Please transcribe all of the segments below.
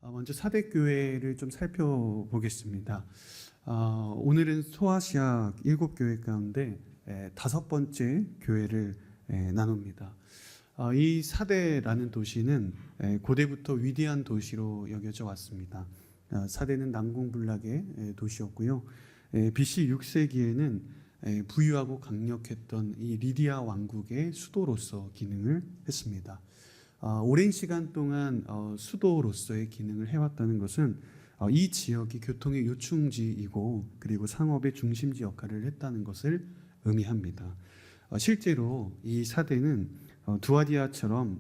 먼저 사대교회를 좀 살펴보겠습니다. 오늘은 소아시아 7교회 가운데 5번째 교회를 나눕니다. 이 사대라는 도시는 고대부터 위대한 도시로 여겨져 왔습니다. 사대는 난공불락의 도시였고요. BC 6세기에는 부유하고 강력했던 이 리디아 왕국의 수도로서 기능을 했습니다. 오랜 시간 동안 수도로서의 기능을 해왔다는 것은 이 지역이 교통의 요충지이고 그리고 상업의 중심지 역할을 했다는 것을 의미합니다. 실제로 이 사대는 두아디아처럼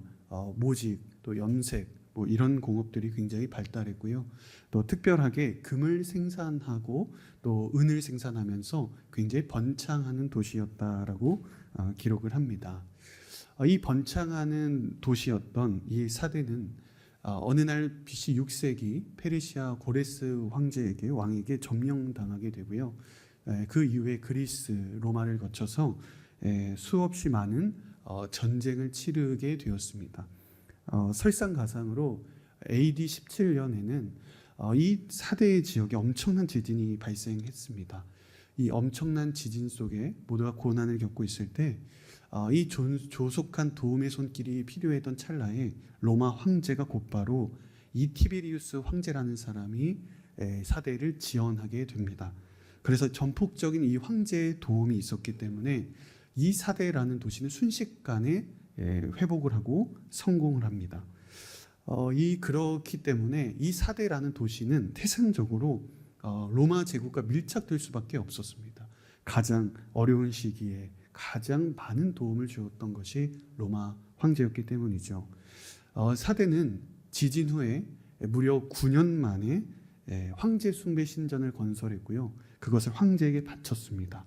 모직 또 염색 이런 공업들이 굉장히 발달했고요. 또 특별하게 금을 생산하고 또 은을 생산하면서 굉장히 번창하는 도시였다라고 기록을 합니다. 이 번창하는 도시였던 이 사대는 어느 날 BC 6세기 페르시아 고레스 왕에게 점령당하게 되고요. 그 이후에 그리스, 로마를 거쳐서 수없이 많은 전쟁을 치르게 되었습니다. 설상가상으로 AD 17년에는 이 사대 지역에 엄청난 지진이 발생했습니다. 이 엄청난 지진 속에 모두가 고난을 겪고 있을 때 이 조속한 도움의 손길이 필요했던 찰나에 로마 황제가 곧바로 이 티베리우스 황제라는 사람이 사대를 지원하게 됩니다. 그래서 전폭적인 이 황제의 도움이 있었기 때문에 이 사대라는 도시는 순식간에 회복을 하고 성공을 합니다. 그렇기 때문에 이 사대라는 도시는 태생적으로 로마 제국과 밀착될 수밖에 없었습니다. 가장 어려운 시기에 가장 많은 도움을 주었던 것이 로마 황제였기 때문이죠. 사대는 지진 후에 무려 9년 만에 황제 숭배 신전을 건설했고요. 그것을 황제에게 바쳤습니다.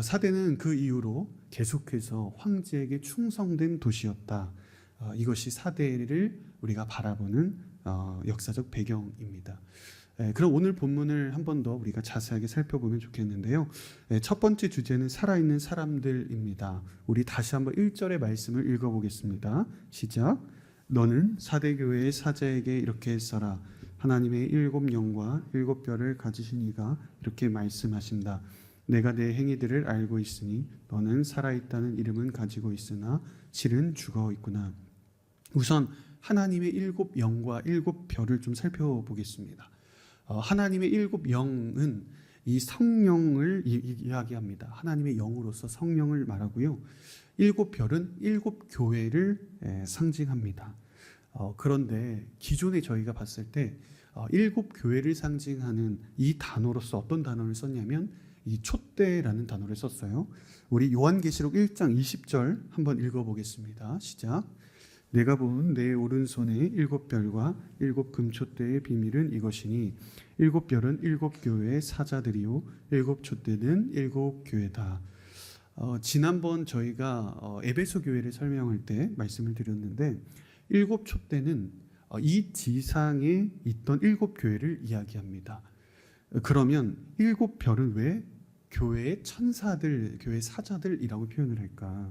사대는 그 이후로 계속해서 황제에게 충성된 도시였다. 이것이 사대를 우리가 바라보는 역사적 배경입니다. 그럼 오늘 본문을 한 번 더 우리가 자세하게 살펴보면 좋겠는데요. 첫 번째 주제는 살아있는 사람들입니다. 우리 다시 한번 1절의 말씀을 읽어보겠습니다. 시작. 너는 사대교회의 사자에게 이렇게 써라. 하나님의 7 영과 7 뼈를 가지신 이가 이렇게 말씀하신다. 내가 내 행위들을 알고 있으니 너는 살아있다는 이름은 가지고 있으나 실은 죽어 있구나. 우선 하나님의 7 영과 7 뼈를 좀 살펴보겠습니다. 하나님의 7 영은 이 성령을 이야기합니다. 하나님의 영으로서 성령을 말하고요. 7 별은 7 교회를 상징합니다. 그런데 기존에 저희가 봤을 때 7 교회를 상징하는 이 단어로서 어떤 단어를 썼냐면 이 촛대라는 단어를 썼어요. 우리 요한계시록 1장 20절 한번 읽어보겠습니다. 시작. 내가 본 내 오른손에 7 별과 7 금촛대의 비밀은 이것이니 7 별은 7 교회의 사자들이요 7 촛대는 7 교회다. 지난번 저희가 에베소 교회를 설명할 때 말씀을 드렸는데 7 촛대는 이 지상에 있던 7 교회를 이야기합니다. 그러면 7 별은 왜 교회의 천사들, 교회의 사자들이라고 표현을 할까?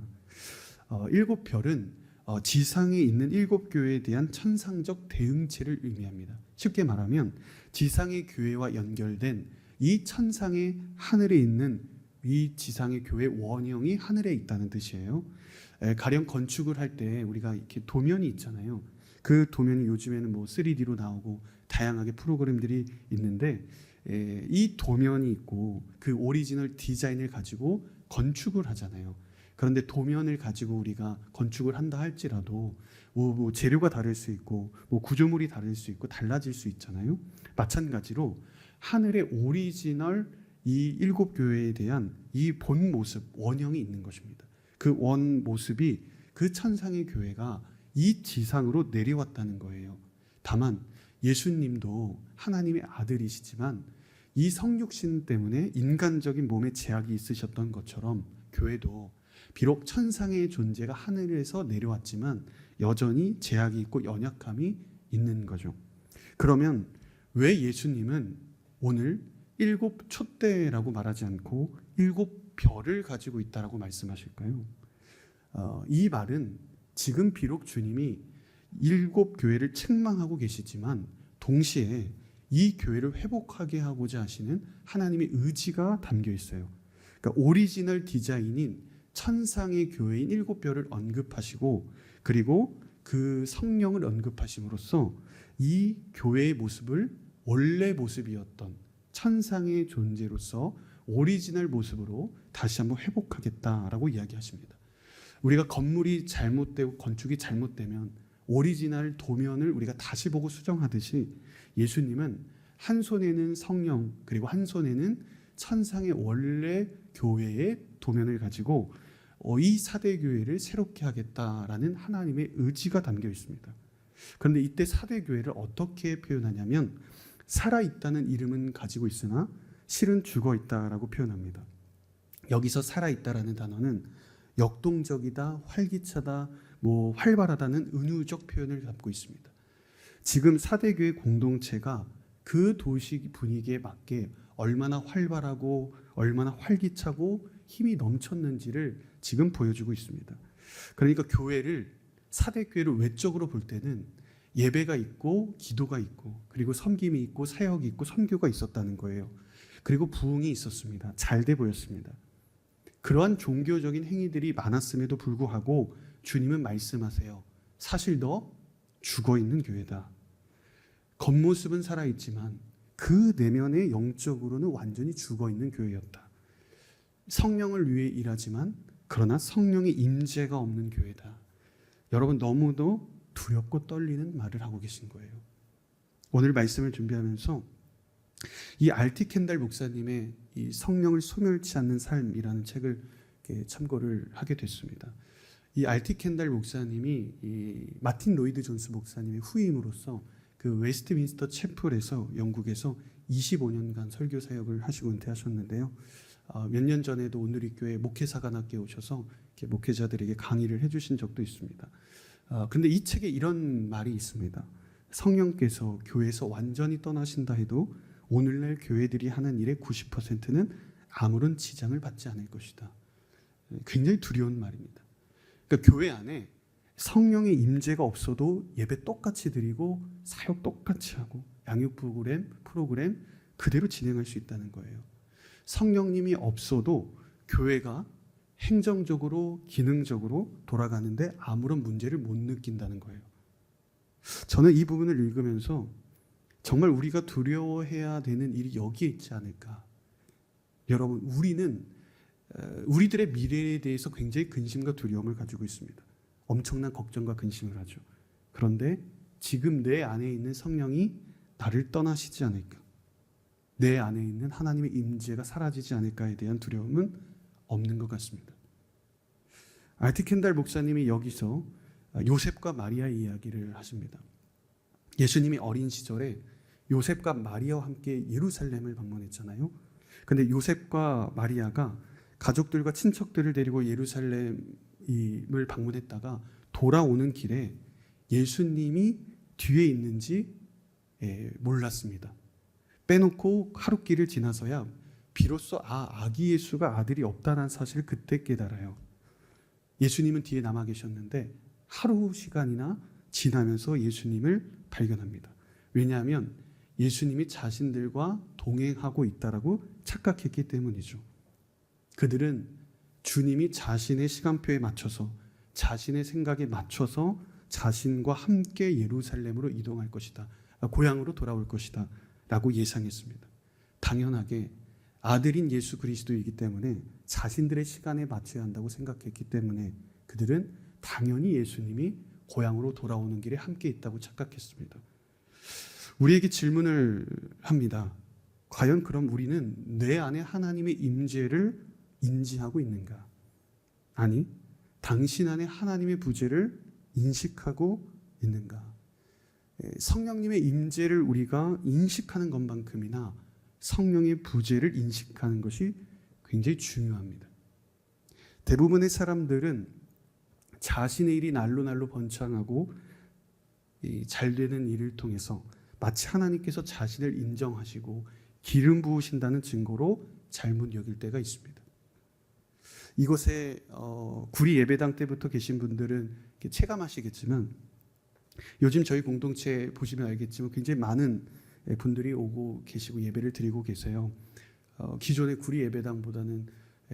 7 별은 지상에 있는 7 교회에 대한 천상적 대응체를 의미합니다. 쉽게 말하면 지상의 교회와 연결된 이 천상의 하늘에 있는 이 지상의 교회 원형이 하늘에 있다는 뜻이에요. 가령 건축을 할 때 우리가 이렇게 도면이 있잖아요. 그 도면이 요즘에는 3D로 나오고 다양하게 프로그램들이 있는데 이 도면이 있고 그 오리지널 디자인을 가지고 건축을 하잖아요. 그런데 도면을 가지고 우리가 건축을 한다 할지라도 재료가 다를 수 있고 구조물이 다를 수 있고 달라질 수 있잖아요. 마찬가지로 하늘의 오리지널 이 7 교회에 대한 이 본 모습, 원형이 있는 것입니다. 그 원 모습이 그 천상의 교회가 이 지상으로 내려왔다는 거예요. 다만 예수님도 하나님의 아들이시지만 이 성육신 때문에 인간적인 몸에 제약이 있으셨던 것처럼 교회도 비록 천상의 존재가 하늘에서 내려왔지만 여전히 제약이 있고 연약함이 있는 거죠. 그러면 왜 예수님은 오늘 7 촛대라고 말하지 않고 7 별을 가지고 있다라고 말씀하실까요? 이 말은 지금 비록 주님이 7 교회를 책망하고 계시지만 동시에 이 교회를 회복하게 하고자 하시는 하나님의 의지가 담겨 있어요. 그러니까 오리지널 디자인인 천상의 교회인 7뼈를 언급하시고, 그리고 그 성령을 언급하심으로써 이 교회의 모습을 원래 모습이었던 천상의 존재로서 오리지널 모습으로 다시 한번 회복하겠다라고 이야기하십니다. 우리가 건물이 잘못되고 건축이 잘못되면 오리지널 도면을 우리가 다시 보고 수정하듯이, 예수님은 한 손에는 성령, 그리고 한 손에는 천상의 원래 교회의 도면을 가지고 이 사대 교회를 새롭게 하겠다라는 하나님의 의지가 담겨 있습니다. 그런데 이때 사대 교회를 어떻게 표현하냐면, 살아있다는 이름은 가지고 있으나 실은 죽어있다라고 표현합니다. 여기서 살아있다라는 단어는 역동적이다, 활기차다, 활발하다는 은유적 표현을 갖고 있습니다. 지금 사대교회 공동체가 그 도시 분위기에 맞게 얼마나 활발하고 얼마나 활기차고 힘이 넘쳤는지를 지금 보여주고 있습니다. 그러니까 교회를, 사대교회를 외적으로 볼 때는 예배가 있고 기도가 있고, 그리고 섬김이 있고 사역이 있고 선교가 있었다는 거예요. 그리고 부흥이 있었습니다. 잘 돼 보였습니다. 그러한 종교적인 행위들이 많았음에도 불구하고 주님은 말씀하세요. 사실 너 죽어있는 교회다. 겉모습은 살아있지만 그 내면의 영적으로는 완전히 죽어있는 교회였다. 성령을 위해 일하지만 그러나 성령의 임재가 없는 교회다. 여러분, 너무도 두렵고 떨리는 말을 하고 계신 거예요. 오늘 말씀을 준비하면서 이 알티 켄달 목사님의 이 성령을 소멸치 않는 삶이라는 책을 참고를 하게 됐습니다. 이 알티 켄달 목사님이 이 마틴 로이드 존스 목사님의 후임으로서 그 웨스트민스터 채플에서 영국에서 25년간 설교 사역을 하시고 은퇴하셨는데요. 몇 년 전에도 온누리교회 목회사관학교에 오셔서 이렇게 목회자들에게 강의를 해주신 적도 있습니다. 그런데 이 책에 이런 말이 있습니다. 성령께서 교회에서 완전히 떠나신다 해도 오늘날 교회들이 하는 일의 90%는 아무런 지장을 받지 않을 것이다. 굉장히 두려운 말입니다. 그러니까 교회 안에 성령의 임재가 없어도 예배 똑같이 드리고 사역 똑같이 하고 양육 프로그램 그대로 진행할 수 있다는 거예요. 성령님이 없어도 교회가 행정적으로 기능적으로 돌아가는데 아무런 문제를 못 느낀다는 거예요. 저는 이 부분을 읽으면서 정말 우리가 두려워해야 되는 일이 여기에 있지 않을까. 여러분, 우리는 우리들의 미래에 대해서 굉장히 근심과 두려움을 가지고 있습니다. 엄청난 걱정과 근심을 하죠. 그런데 지금 내 안에 있는 성령이 나를 떠나시지 않을까, 내 안에 있는 하나님의 임재가 사라지지 않을까에 대한 두려움은 없는 것 같습니다. 알티 켄달 목사님이 여기서 요셉과 마리아의 이야기를 하십니다. 예수님이 어린 시절에 요셉과 마리아와 함께 예루살렘을 방문했잖아요. 그런데 요셉과 마리아가 가족들과 친척들을 데리고 예루살렘을 방문했다가 돌아오는 길에 예수님이 뒤에 있는지 몰랐습니다. 빼놓고 하룻길을 지나서야 비로소 아기 예수가 아들이 없다는 사실을 그때 깨달아요. 예수님은 뒤에 남아 계셨는데 하루 시간이나 지나면서 예수님을 발견합니다. 왜냐하면 예수님이 자신들과 동행하고 있다라고 착각했기 때문이죠. 그들은 주님이 자신의 시간표에 맞춰서, 자신의 생각에 맞춰서 자신과 함께 예루살렘으로 이동할 것이다, 고향으로 돌아올 것이다 라고 예상했습니다. 당연하게 아들인 예수 그리스도이기 때문에 자신들의 시간에 맞춰야 한다고 생각했기 때문에 그들은 당연히 예수님이 고향으로 돌아오는 길에 함께 있다고 착각했습니다. 우리에게 질문을 합니다. 과연 그럼 우리는 내 안에 하나님의 임재를 인지하고 있는가? 아니, 당신 안에 하나님의 부재를 인식하고 있는가? 성령님의 임재를 우리가 인식하는 것만큼이나 성령의 부재를 인식하는 것이 굉장히 중요합니다. 대부분의 사람들은 자신의 일이 날로 번창하고 잘 되는 일을 통해서 마치 하나님께서 자신을 인정하시고 기름 부으신다는 증거로 잘못 여길 때가 있습니다. 이곳에 구리 예배당 때부터 계신 분들은 체감하시겠지만 요즘 저희 공동체 보시면 알겠지만 굉장히 많은 분들이 오고 계시고 예배를 드리고 계세요. 기존의 구리 예배당보다는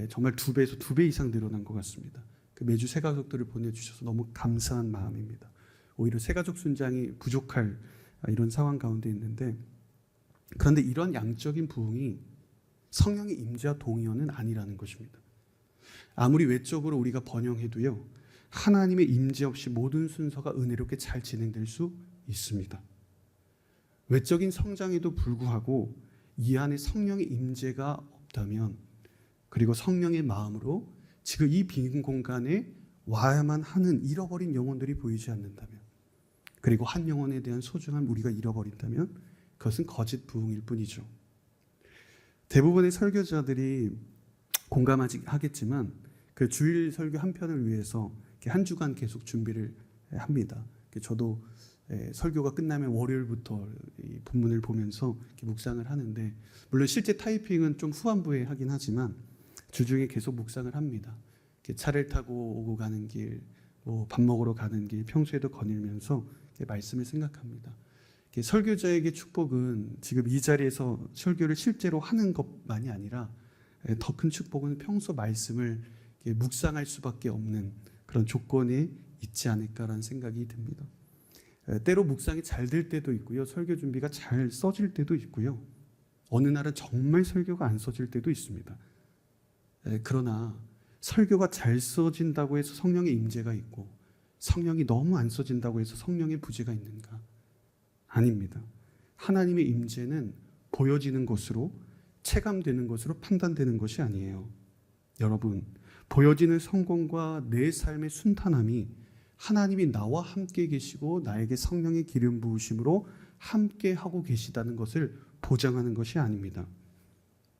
정말 2배에서 2배 이상 늘어난 것 같습니다. 매주 새가족들을 보내주셔서 너무 감사한 마음입니다. 오히려 새가족 순장이 부족할 이런 상황 가운데 있는데, 그런데 이런 양적인 부흥이 성령의 임재와 동의어는 아니라는 것입니다. 아무리 외적으로 우리가 번영해도요, 하나님의 임재 없이 모든 순서가 은혜롭게 잘 진행될 수 있습니다. 외적인 성장에도 불구하고 이 안에 성령의 임재가 없다면, 그리고 성령의 마음으로 지금 이 빈 공간에 와야만 하는 잃어버린 영혼들이 보이지 않는다면, 그리고 한 영혼에 대한 소중함 우리가 잃어버린다면 그것은 거짓 부흥일 뿐이죠. 대부분의 설교자들이 공감하지 하겠지만 그 주일 설교 한 편을 위해서 한 주간 계속 준비를 합니다. 저도 설교가 끝나면 월요일부터 이 본문을 보면서 묵상을 하는데, 물론 실제 타이핑은 좀 후반부에 하긴 하지만 주중에 계속 묵상을 합니다. 차를 타고 오고 가는 길, 밥 먹으러 가는 길, 평소에도 거닐면서 말씀을 생각합니다. 설교자에게 축복은 지금 이 자리에서 설교를 실제로 하는 것만이 아니라 더 큰 축복은 평소 말씀을 묵상할 수밖에 없는 그런 조건이 있지 않을까라는 생각이 듭니다. 때로 묵상이 잘 될 때도 있고요, 설교 준비가 잘 써질 때도 있고요, 어느 날은 정말 설교가 안 써질 때도 있습니다. 그러나 설교가 잘 써진다고 해서 성령의 임재가 있고, 성령이 너무 안 써진다고 해서 성령의 부재가 있는가? 아닙니다. 하나님의 임재는 보여지는 것으로, 체감되는 것으로 판단되는 것이 아니에요. 여러분, 보여지는 성공과 내 삶의 순탄함이 하나님이 나와 함께 계시고 나에게 성령의 기름 부으심으로 함께 하고 계시다는 것을 보장하는 것이 아닙니다.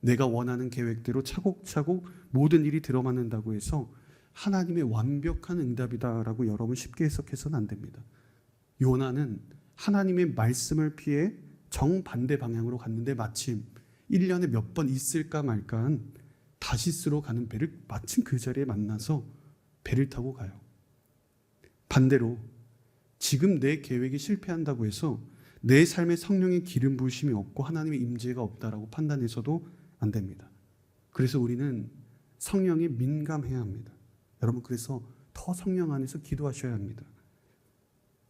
내가 원하는 계획대로 차곡차곡 모든 일이 들어맞는다고 해서 하나님의 완벽한 응답이다라고 여러분 쉽게 해석해서는 안 됩니다. 요나는 하나님의 말씀을 피해 정반대 방향으로 갔는데 마침 1년에 몇 번 있을까 말까한 다시스로 가는 배를 마침 그 자리에 만나서 배를 타고 가요. 반대로 지금 내 계획이 실패한다고 해서 내 삶에 성령의 기름 부으심이 없고 하나님의 임재가 없다라고 판단해서도 안 됩니다. 그래서 우리는 성령에 민감해야 합니다. 여러분, 그래서 더 성령 안에서 기도하셔야 합니다.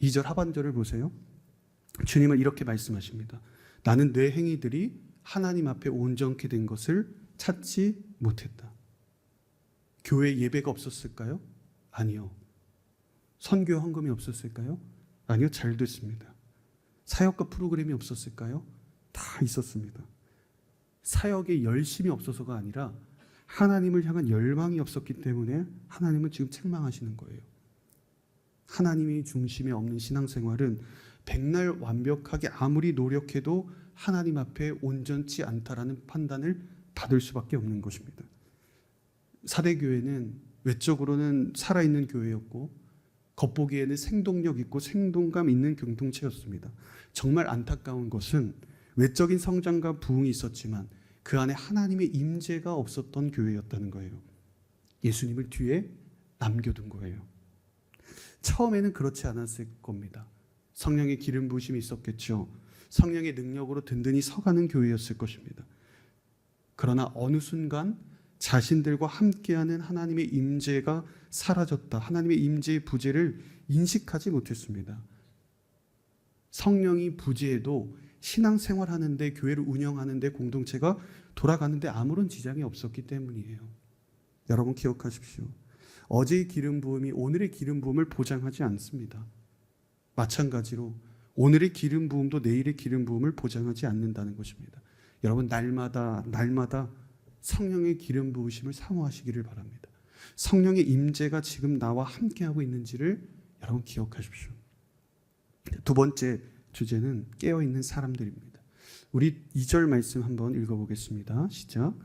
2절 하반절을 보세요. 주님은 이렇게 말씀하십니다. 나는 내 행위들이 하나님 앞에 온전케 된 것을 찾지 못했다. 교회 예배가 없었을까요? 아니요. 선교 헌금이 없었을까요? 아니요. 잘 됐습니다. 사역과 프로그램이 없었을까요? 다 있었습니다. 사역에 열심이 없어서가 아니라 하나님을 향한 열망이 없었기 때문에 하나님은 지금 책망하시는 거예요. 하나님이 중심에 없는 신앙생활은 백날 완벽하게 아무리 노력해도 하나님 앞에 온전치 않다라는 판단을 받을 수밖에 없는 것입니다. 사대교회는 외적으로는 살아있는 교회였고 겉보기에는 생동력 있고 생동감 있는 공동체였습니다. 정말 안타까운 것은 외적인 성장과 부흥이 있었지만 그 안에 하나님의 임재가 없었던 교회였다는 거예요. 예수님을 뒤에 남겨둔 거예요. 처음에는 그렇지 않았을 겁니다. 성령의 기름 부으심이 있었겠죠. 성령의 능력으로 든든히 서가는 교회였을 것입니다. 그러나 어느 순간 자신들과 함께하는 하나님의 임재가 사라졌다. 하나님의 임재의 부재를 인식하지 못했습니다. 성령이 부재해도 신앙생활하는데, 교회를 운영하는데, 공동체가 돌아가는데 아무런 지장이 없었기 때문이에요. 여러분 기억하십시오. 어제의 기름 부음이 오늘의 기름 부음을 보장하지 않습니다. 마찬가지로 오늘의 기름 부음도 내일의 기름 부음을 보장하지 않는다는 것입니다. 여러분 날마다 성령의 기름 부으심을 사모하시기를 바랍니다. 성령의 임재가 지금 나와 함께하고 있는지를 여러분 기억하십시오. 두 번째 주제는 깨어있는 사람들입니다. 우리 2절 말씀 한번 읽어보겠습니다. 시작.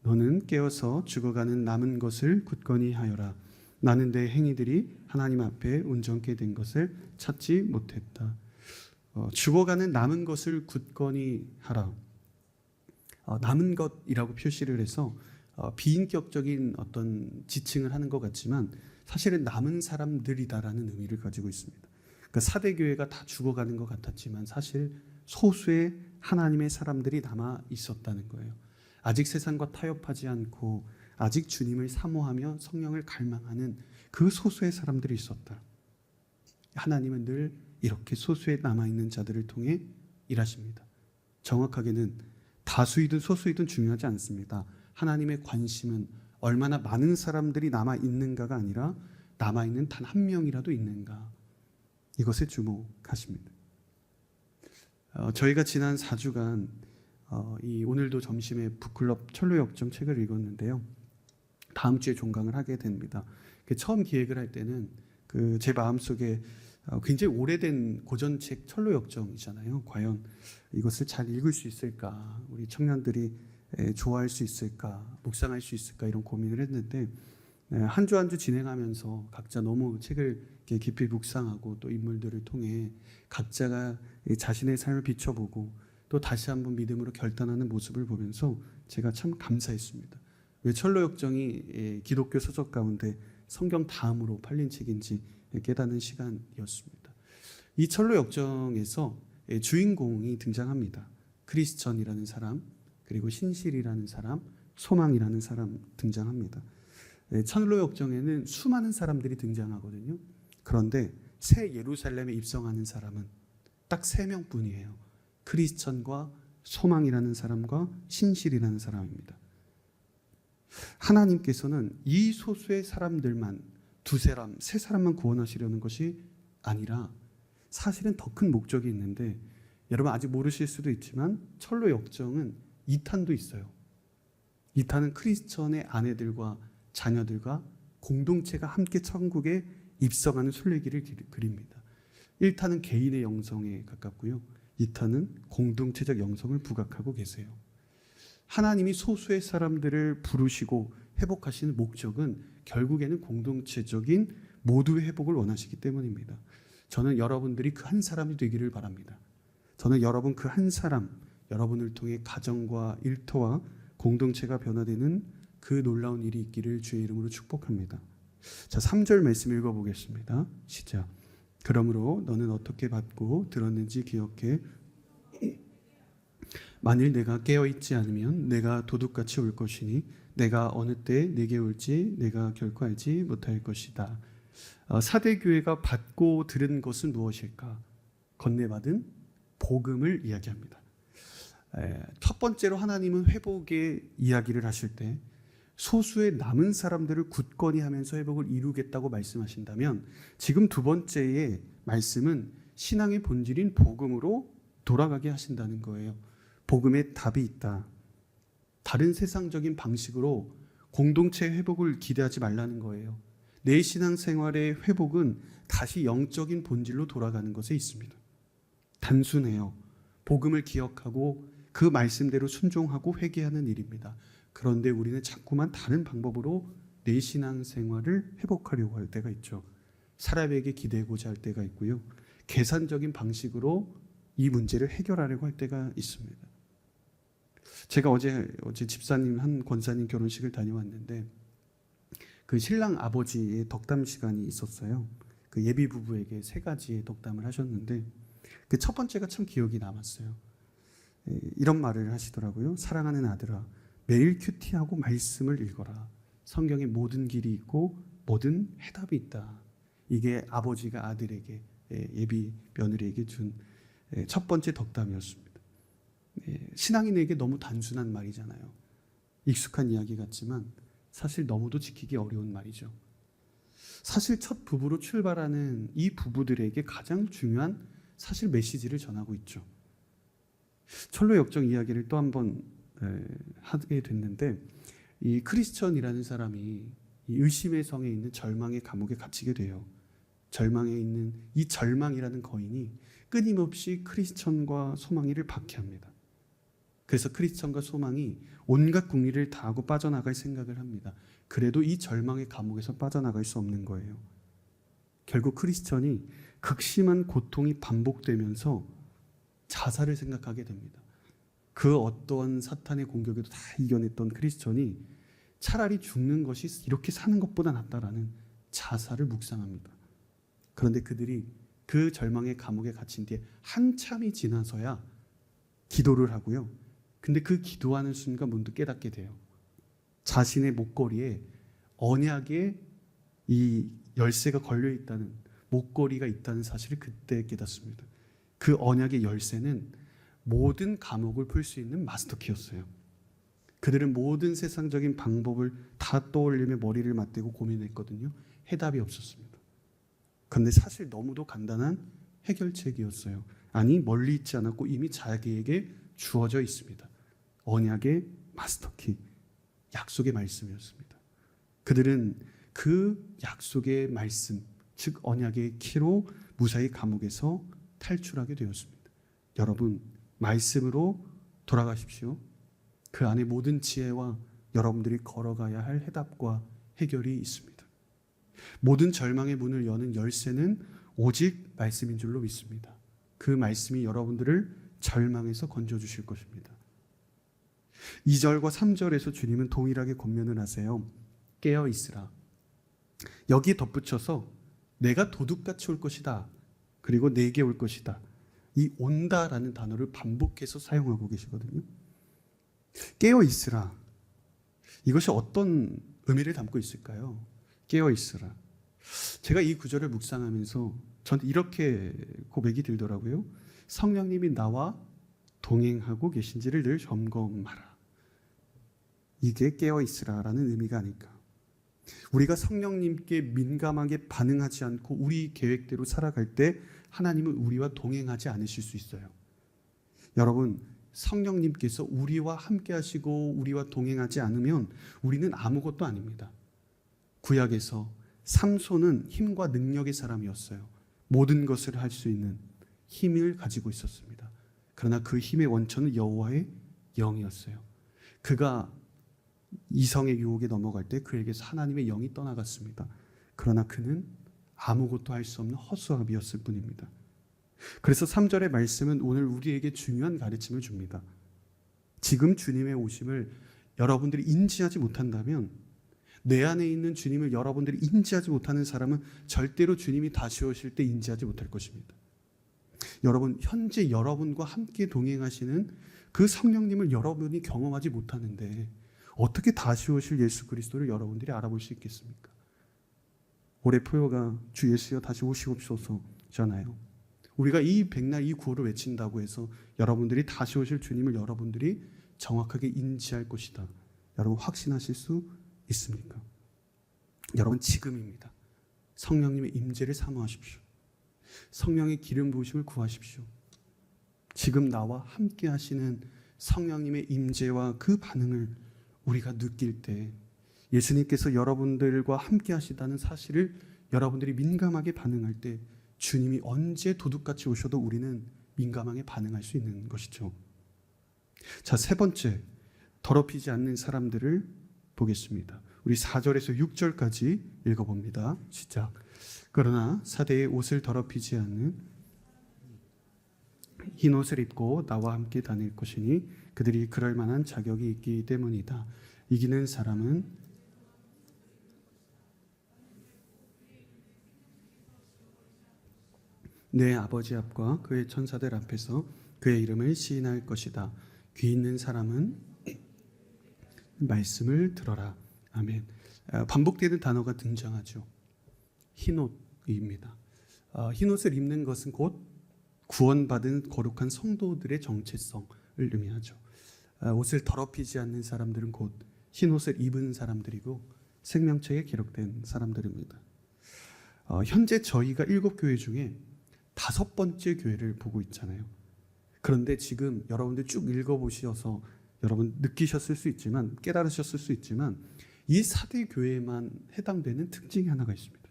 너는 깨어서 죽어가는 남은 것을 굳건히 하여라. 나는 내 행위들이 하나님 앞에 온전케 된 것을 찾지 못했다. 죽어가는 남은 것을 굳건히 하라. 남은 것이라고 표시를 해서 비인격적인 어떤 지칭을 하는 것 같지만 사실은 남은 사람들이다라는 의미를 가지고 있습니다. 그 사대 교회가 다 죽어가는 것 같았지만 사실 소수의 하나님의 사람들이 남아 있었다는 거예요. 아직 세상과 타협하지 않고 아직 주님을 사모하며 성령을 갈망하는 그 소수의 사람들이 있었다. 하나님은 늘 이렇게 소수에 남아있는 자들을 통해 일하십니다. 정확하게는 다수이든 소수이든 중요하지 않습니다. 하나님의 관심은 얼마나 많은 사람들이 남아있는가가 아니라 남아있는 단 한 명이라도 있는가, 이것에 주목하십니다. 저희가 지난 4주간 오늘도 점심에 북클럽 철로역정 책을 읽었는데요. 다음 주에 종강을 하게 됩니다. 처음 기획을 할 때는 제 마음속에 굉장히 오래된 고전책 철로역정이잖아요. 과연 이것을 잘 읽을 수 있을까, 우리 청년들이 좋아할 수 있을까, 묵상할 수 있을까, 이런 고민을 했는데 한 주 한 주 진행하면서 각자 너무 책을 깊이 묵상하고 또 인물들을 통해 각자가 자신의 삶을 비춰보고 또 다시 한번 믿음으로 결단하는 모습을 보면서 제가 참 감사했습니다. 왜 철로역정이 기독교 서적 가운데 성경 다음으로 팔린 책인지 깨닫는 시간이었습니다. 이 철로역정에서 주인공이 등장합니다. 크리스천이라는 사람, 그리고 신실이라는 사람, 소망이라는 사람 등장합니다. 철로역정에는 수많은 사람들이 등장하거든요. 그런데 새 예루살렘에 입성하는 사람은 딱 3명뿐이에요. 크리스천과 소망이라는 사람과 신실이라는 사람입니다. 하나님께서는 이 소수의 사람들만, 2사람, 3사람만 구원하시려는 것이 아니라 사실은 더 큰 목적이 있는데, 여러분 아직 모르실 수도 있지만 철로역정은 2탄도 있어요. 2탄은 크리스천의 아내들과 자녀들과 공동체가 함께 천국에 입성하는 순례길을 그립니다. 1탄은 개인의 영성에 가깝고요, 2탄은 공동체적 영성을 부각하고 계세요. 하나님이 소수의 사람들을 부르시고 회복하시는 목적은 결국에는 공동체적인 모두의 회복을 원하시기 때문입니다. 저는 여러분들이 그 한 사람이 되기를 바랍니다. 저는 여러분 그 한 사람, 여러분을 통해 가정과 일터와 공동체가 변화되는 그 놀라운 일이 있기를 주의 이름으로 축복합니다. 자, 3절 말씀 읽어보겠습니다. 시작. 그러므로 너는 어떻게 받고 들었는지 기억해. 만일 내가 깨어있지 않으면 내가 도둑같이 올 것이니 내가 어느 때 내게 올지 내가 결코 알지 못할 것이다. 사대교회가 받고 들은 것은 무엇일까? 건네받은 복음을 이야기합니다. 첫 번째로 하나님은 회복의 이야기를 하실 때 소수의 남은 사람들을 굳건히 하면서 회복을 이루겠다고 말씀하신다면, 지금 두 번째의 말씀은 신앙의 본질인 복음으로 돌아가게 하신다는 거예요. 복음에 답이 있다. 다른 세상적인 방식으로 공동체 회복을 기대하지 말라는 거예요. 내 신앙생활의 회복은 다시 영적인 본질로 돌아가는 것에 있습니다. 단순해요. 복음을 기억하고 그 말씀대로 순종하고 회개하는 일입니다. 그런데 우리는 자꾸만 다른 방법으로 내 신앙생활을 회복하려고 할 때가 있죠. 사람에게 기대고자 할 때가 있고요, 계산적인 방식으로 이 문제를 해결하려고 할 때가 있습니다. 제가 어제 집사님, 한 권사님 결혼식을 다녀왔는데 그 신랑 아버지의 덕담 시간이 있었어요. 그 예비 부부에게 3가지의 덕담을 하셨는데 그 첫 번째가 참 기억이 남았어요. 이런 말을 하시더라고요. 사랑하는 아들아, 매일 큐티하고 말씀을 읽어라. 성경에 모든 길이 있고 모든 해답이 있다. 이게 아버지가 아들에게, 예비 며느리에게 준 첫 번째 덕담이었습니다. 신앙인에게 너무 단순한 말이잖아요. 익숙한 이야기 같지만 사실 너무도 지키기 어려운 말이죠. 사실 첫 부부로 출발하는 이 부부들에게 가장 중요한 사실 메시지를 전하고 있죠. 철로역정 이야기를 또 한번 하게 됐는데, 이 크리스천이라는 사람이 이 의심의 성에 있는 절망의 감옥에 갇히게 돼요. 절망에 있는 이 절망이라는 거인이 끊임없이 크리스천과 소망이를 박해합니다. 그래서 크리스천과 소망이 온갖 궁리를 다하고 빠져나갈 생각을 합니다. 그래도 이 절망의 감옥에서 빠져나갈 수 없는 거예요. 결국 크리스천이 극심한 고통이 반복되면서 자살을 생각하게 됩니다. 그 어떠한 사탄의 공격에도 다 이겨냈던 크리스천이 차라리 죽는 것이 이렇게 사는 것보다 낫다라는 자살을 묵상합니다. 그런데 그들이 그 절망의 감옥에 갇힌 뒤에 한참이 지나서야 기도를 하고요. 근데 그 기도하는 순간 문득 깨닫게 돼요. 자신의 목걸이에 언약의 이 열쇠가 걸려 있다는, 목걸이가 있다는 사실을 그때 깨닫습니다. 그 언약의 열쇠는 모든 감옥을 풀 수 있는 마스터키였어요. 그들은 모든 세상적인 방법을 다 떠올리며 머리를 맞대고 고민했거든요. 해답이 없었습니다. 그런데 사실 너무도 간단한 해결책이었어요. 아니, 멀리 있지 않았고 이미 자기에게 주어져 있습니다. 언약의 마스터키, 약속의 말씀이었습니다. 그들은 그 약속의 말씀, 즉 언약의 키로 무사히 감옥에서 탈출하게 되었습니다. 여러분, 말씀으로 돌아가십시오. 그 안에 모든 지혜와 여러분들이 걸어가야 할 해답과 해결이 있습니다. 모든 절망의 문을 여는 열쇠는 오직 말씀인 줄로 믿습니다. 그 말씀이 여러분들을 절망에서 건져주실 것입니다. 2절과 3절에서 주님은 동일하게 권면을 하세요. 깨어 있으라. 여기에 덧붙여서 내가 도둑같이 올 것이다. 그리고 내게 올 것이다. 이 온다라는 단어를 반복해서 사용하고 계시거든요. 깨어 있으라. 이것이 어떤 의미를 담고 있을까요? 깨어 있으라. 제가 이 구절을 묵상하면서 저는 이렇게 고백이 들더라고요. 성령님이 나와 동행하고 계신지를 늘 점검하라. 이게 깨어 있으라라는 의미가 아닐까. 우리가 성령님께 민감하게 반응하지 않고 우리 계획대로 살아갈 때 하나님은 우리와 동행하지 않으실 수 있어요. 여러분, 성령님께서 우리와 함께 하시고 우리와 동행하지 않으면 우리는 아무것도 아닙니다. 구약에서 삼손은 힘과 능력의 사람이었어요. 모든 것을 할 수 있는 힘을 가지고 있었습니다. 그러나 그 힘의 원천은 여호와의 영이었어요. 그가 이성의 유혹에 넘어갈 때 그에게서 하나님의 영이 떠나갔습니다. 그러나 그는 아무것도 할 수 없는 허수아비였을 뿐입니다. 그래서 3절의 말씀은 오늘 우리에게 중요한 가르침을 줍니다. 지금 주님의 오심을 여러분들이 인지하지 못한다면, 내 안에 있는 주님을 여러분들이 인지하지 못하는 사람은 절대로 주님이 다시 오실 때 인지하지 못할 것입니다. 여러분, 현재 여러분과 함께 동행하시는 그 성령님을 여러분이 경험하지 못하는데 어떻게 다시 오실 예수 그리스도를 여러분들이 알아볼 수 있겠습니까? 올해 포효가 주 예수여 다시 오시옵소서잖아요. 우리가 이 백날 이 구호를 외친다고 해서 여러분들이 다시 오실 주님을 여러분들이 정확하게 인지할 것이다, 여러분 확신하실 수 있습니까? 여러분, 지금입니다. 성령님의 임재를 사모하십시오. 성령의 기름 부으심을 구하십시오. 지금 나와 함께 하시는 성령님의 임재와 그 반응을 우리가 느낄 때, 예수님께서 여러분들과 함께 하시다는 사실을 여러분들이 민감하게 반응할 때 주님이 언제 도둑같이 오셔도 우리는 민감하게 반응할 수 있는 것이죠. 자, 세 번째, 더럽히지 않는 사람들을 보겠습니다. 우리 4절에서 6절까지 읽어봅니다. 시작. 그러나 사대의 옷을 더럽히지 않는 흰 옷을 입고 나와 함께 다닐 것이니 그들이 그럴 만한 자격이 있기 때문이다. 이기는 사람은 내 아버지 앞과 그의 천사들 앞에서 그의 이름을 시인할 것이다. 귀 있는 사람은 말씀을 들어라. 아멘. 반복되는 단어가 등장하죠. 흰옷입니다. 흰옷을 입는 것은 곧 구원받은 거룩한 성도들의 정체성을 의미하죠. 옷을 더럽히지 않는 사람들은 곧 흰옷을 입은 사람들이고 생명책에 기록된 사람들입니다. 현재 저희가 7교회 중에 5번째 교회를 보고 있잖아요. 그런데 지금 여러분들 쭉 읽어보셔서 여러분 느끼셨을 수 있지만, 깨달으셨을 수 있지만, 이 4대 교회에만 해당되는 특징이 하나가 있습니다.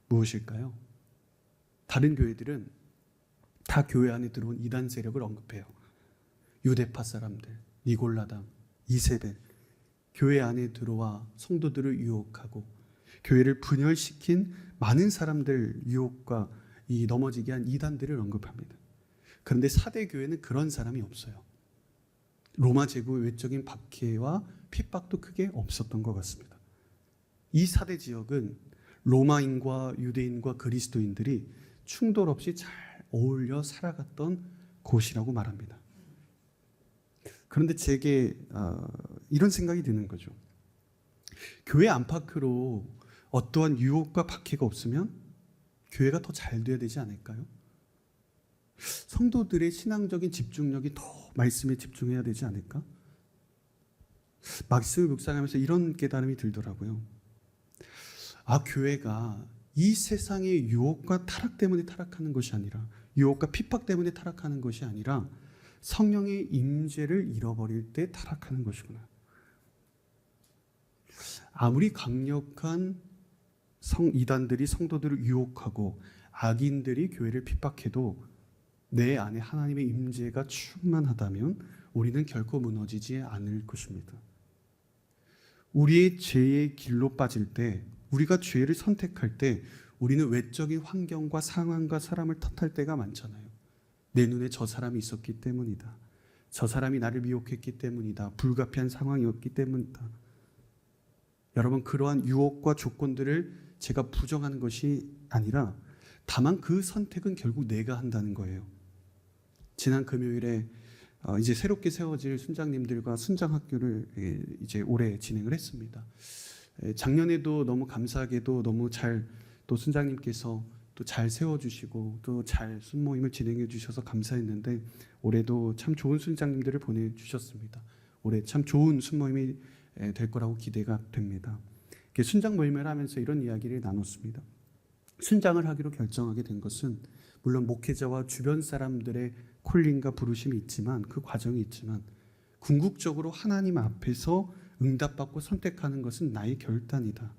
무엇일까요? 다른 교회들은 다 교회 안에 들어온 이단 세력을 언급해요. 유대파 사람들, 니골라당, 이세벨, 교회 안에 들어와 성도들을 유혹하고 교회를 분열시킨 많은 사람들 유혹과 이 넘어지게 한 이단들을 언급합니다. 그런데 4대 교회는 그런 사람이 없어요. 로마 제국의 외적인 박해와 핍박도 크게 없었던 것 같습니다. 이 4대 지역은 로마인과 유대인과 그리스도인들이 충돌 없이 잘 어울려 살아갔던 곳이라고 말합니다. 그런데 제게 이런 생각이 드는 거죠. 교회 안팎으로 어떠한 유혹과 박해가 없으면 교회가 더 잘 돼야 되지 않을까요? 성도들의 신앙적인 집중력이 더 말씀에 집중해야 되지 않을까? 말씀을 묵상하면서 이런 깨달음이 들더라고요. 교회가 이 세상의 유혹과 타락 때문에 타락하는 것이 아니라, 유혹과 핍박 때문에 타락하는 것이 아니라 성령의 임재를 잃어버릴 때 타락하는 것이구나. 아무리 강력한 이단들이 성도들을 유혹하고 악인들이 교회를 핍박해도 내 안에 하나님의 임재가 충만하다면 우리는 결코 무너지지 않을 것입니다. 우리의 죄의 길로 빠질 때, 우리가 죄를 선택할 때 우리는 외적인 환경과 상황과 사람을 탓할 때가 많잖아요. 내 눈에 저 사람이 있었기 때문이다. 저 사람이 나를 미혹했기 때문이다. 불가피한 상황이었기 때문이다. 여러분, 그러한 유혹과 조건들을 제가 부정하는 것이 아니라 다만 그 선택은 결국 내가 한다는 거예요. 지난 금요일에 이제 새롭게 세워질 순장님들과 순장학교를 이제 올해 진행을 했습니다. 작년에도 너무 감사하게도 너무 잘 또 순장님께서 또 잘 세워주시고 또 잘 순모임을 진행해 주셔서 감사했는데, 올해도 참 좋은 순장님들을 보내주셨습니다. 올해 참 좋은 순모임이 될 거라고 기대가 됩니다. 순장 모임을 하면서 이런 이야기를 나눴습니다. 순장을 하기로 결정하게 된 것은 물론 목회자와 주변 사람들의 콜링과 부르심이 있지만, 그 과정이 있지만, 궁극적으로 하나님 앞에서 응답받고 선택하는 것은 나의 결단이다.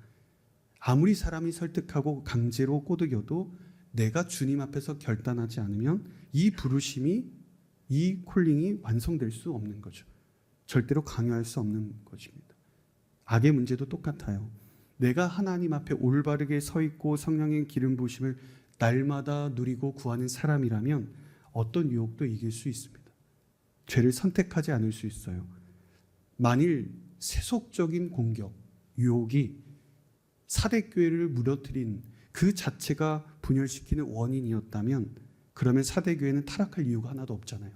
아무리 사람이 설득하고 강제로 꼬드겨도 내가 주님 앞에서 결단하지 않으면 이 부르심이, 이 콜링이 완성될 수 없는 거죠. 절대로 강요할 수 없는 것입니다. 악의 문제도 똑같아요. 내가 하나님 앞에 올바르게 서 있고 성령의 기름 부으심을 날마다 누리고 구하는 사람이라면 어떤 유혹도 이길 수 있습니다. 죄를 선택하지 않을 수 있어요. 만일 세속적인 공격, 유혹이 사대교회를 무너뜨린 그 자체가 분열시키는 원인이었다면, 그러면 사대교회는 타락할 이유가 하나도 없잖아요.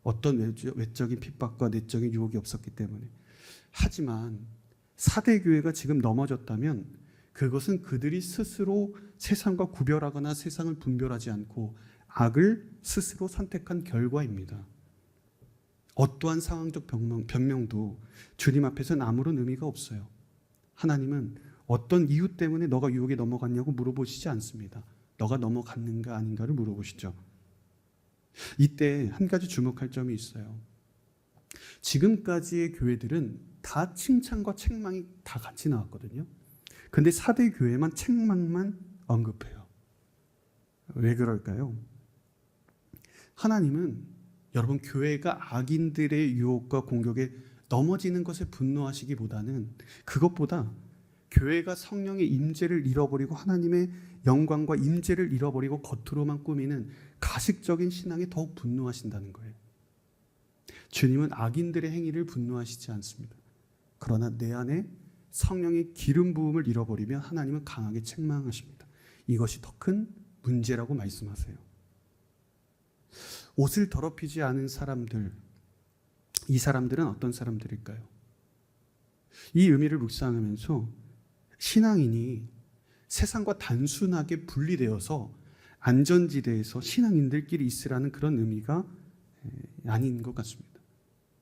어떤 외적인 핍박과 내적인 유혹이 없었기 때문에. 하지만 사대교회가 지금 넘어졌다면 그것은 그들이 스스로 세상과 구별하거나 세상을 분별하지 않고 악을 스스로 선택한 결과입니다. 어떠한 상황적 변명도 주님 앞에서는 아무런 의미가 없어요. 하나님은 어떤 이유 때문에 너가 유혹에 넘어갔냐고 물어보시지 않습니다. 너가 넘어갔는가 아닌가를 물어보시죠. 이때 한 가지 주목할 점이 있어요. 지금까지의 교회들은 다 칭찬과 책망이 다 같이 나왔거든요. 근데 사대 교회만 책망만 언급해요. 왜 그럴까요? 하나님은 여러분, 교회가 악인들의 유혹과 공격에 넘어지는 것에 분노하시기보다는, 그것보다 교회가 성령의 임재를 잃어버리고 하나님의 영광과 임재를 잃어버리고 겉으로만 꾸미는 가식적인 신앙에 더욱 분노하신다는 거예요. 주님은 악인들의 행위를 분노하시지 않습니다. 그러나 내 안에 성령의 기름 부음을 잃어버리면 하나님은 강하게 책망하십니다. 이것이 더 큰 문제라고 말씀하세요. 옷을 더럽히지 않은 사람들, 이 사람들은 어떤 사람들일까요? 이 의미를 묵상하면서 신앙인이 세상과 단순하게 분리되어서 안전지대에서 신앙인들끼리 있으라는 그런 의미가 아닌 것 같습니다.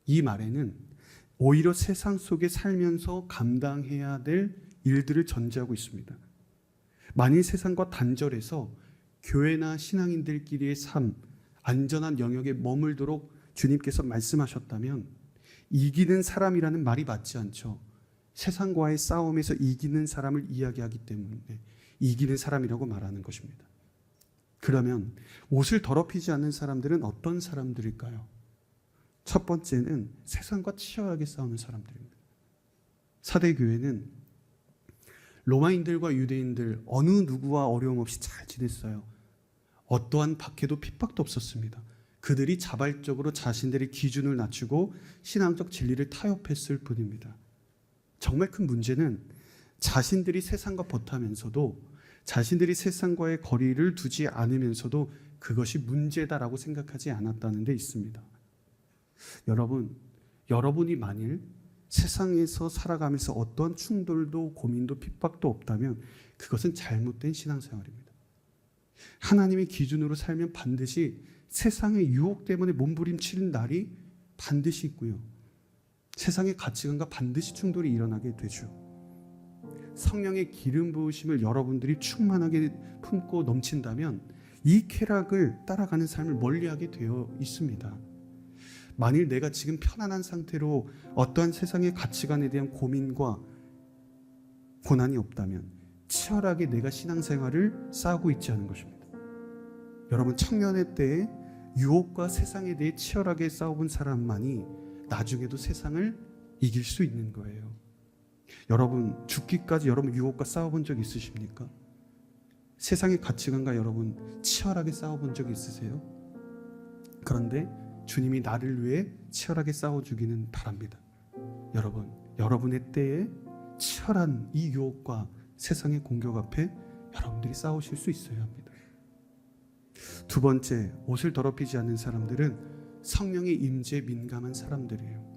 이 말에는 오히려 세상 속에 살면서 감당해야 될 일들을 전제하고 있습니다. 만일 세상과 단절해서 교회나 신앙인들끼리의 삶, 안전한 영역에 머물도록 주님께서 말씀하셨다면 이기는 사람이라는 말이 맞지 않죠. 세상과의 싸움에서 이기는 사람을 이야기하기 때문에 이기는 사람이라고 말하는 것입니다. 그러면 옷을 더럽히지 않는 사람들은 어떤 사람들일까요? 첫 번째는 세상과 치열하게 싸우는 사람들입니다. 사대교회는 로마인들과 유대인들 어느 누구와 어려움 없이 잘 지냈어요. 어떠한 박해도 핍박도 없었습니다. 그들이 자발적으로 자신들의 기준을 낮추고 신앙적 진리를 타협했을 뿐입니다. 정말 큰 문제는 자신들이 세상과 버타면서도 자신들이 세상과의 거리를 두지 않으면서도 그것이 문제다라고 생각하지 않았다는 데 있습니다. 여러분이 만일 세상에서 살아가면서 어떤 충돌도 고민도 핍박도 없다면 그것은 잘못된 신앙생활입니다. 하나님의 기준으로 살면 반드시 세상의 유혹 때문에 몸부림치는 날이 반드시 있고요. 세상의 가치관과 반드시 충돌이 일어나게 되죠. 성령의 기름 부으심을 여러분들이 충만하게 품고 넘친다면 이 쾌락을 따라가는 삶을 멀리하게 되어 있습니다. 만일 내가 지금 편안한 상태로 어떠한 세상의 가치관에 대한 고민과 고난이 없다면 치열하게 내가 신앙생활을 쌓고 있지 않은 것입니다. 여러분, 청년의 때에 유혹과 세상에 대해 치열하게 싸워본 사람만이 나중에도 세상을 이길 수 있는 거예요. 여러분, 죽기까지 여러분 유혹과 싸워본 적 있으십니까? 세상의 가치관과 여러분 치열하게 싸워본 적 있으세요? 그런데 주님이 나를 위해 치열하게 싸워주기는 바랍니다. 여러분의 때에 치열한 이 유혹과 세상의 공격 앞에 여러분들이 싸우실 수 있어야 합니다. 두 번째, 옷을 더럽히지 않는 사람들은 성령의 임재에 민감한 사람들이에요.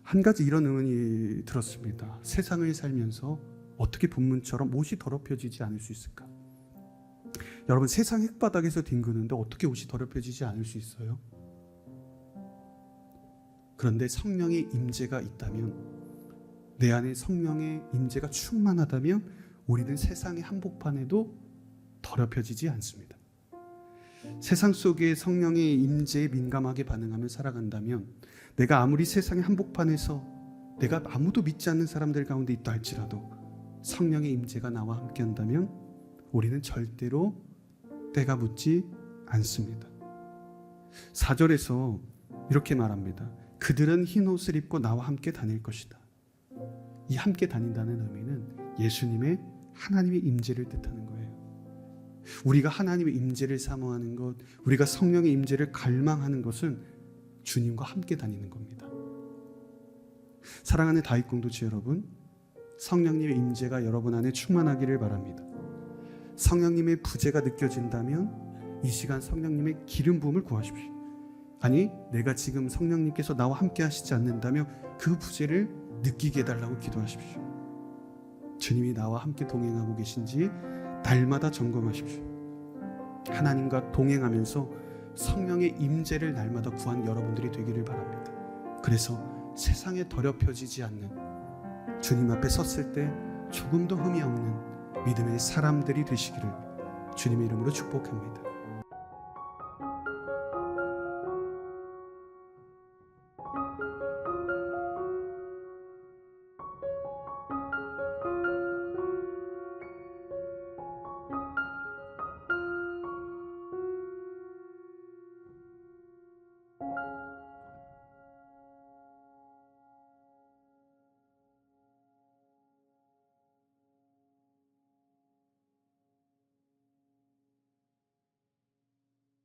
한 가지 이런 의문이 들었습니다. 세상을 살면서 어떻게 본문처럼 옷이 더럽혀지지 않을 수 있을까? 여러분, 세상 흙바닥에서 뒹구는데 어떻게 옷이 더럽혀지지 않을 수 있어요? 그런데 성령의 임재가 있다면, 내 안에 성령의 임재가 충만하다면 우리는 세상의 한복판에도 더럽혀지지 않습니다. 세상 속에 성령의 임재에 민감하게 반응하며 살아간다면, 내가 아무리 세상의 한복판에서 내가 아무도 믿지 않는 사람들 가운데 있다 할지라도 성령의 임재가 나와 함께 한다면 우리는 절대로 때가 묻지 않습니다. 4절에서 이렇게 말합니다. 그들은 흰 옷을 입고 나와 함께 다닐 것이다. 이 함께 다닌다는 의미는 예수님의 하나님의 임재를 뜻하는 거예요. 우리가 하나님의 임재를 사모하는 것, 우리가 성령의 임재를 갈망하는 것은 주님과 함께 다니는 겁니다. 사랑하는 다윗 공동체 여러분, 성령님의 임재가 여러분 안에 충만하기를 바랍니다. 성령님의 부재가 느껴진다면 이 시간 성령님의 기름 부음을 구하십시오. 아니, 내가 지금 성령님께서 나와 함께 하시지 않는다면 그 부재를 느끼게 해달라고 기도하십시오. 주님이 나와 함께 동행하고 계신지 날마다 점검하십시오. 하나님과 동행하면서 성령의 임재를 날마다 구한 여러분들이 되기를 바랍니다. 그래서 세상에 더럽혀지지 않는, 주님 앞에 섰을 때 조금도 흠이 없는 믿음의 사람들이 되시기를 주님의 이름으로 축복합니다.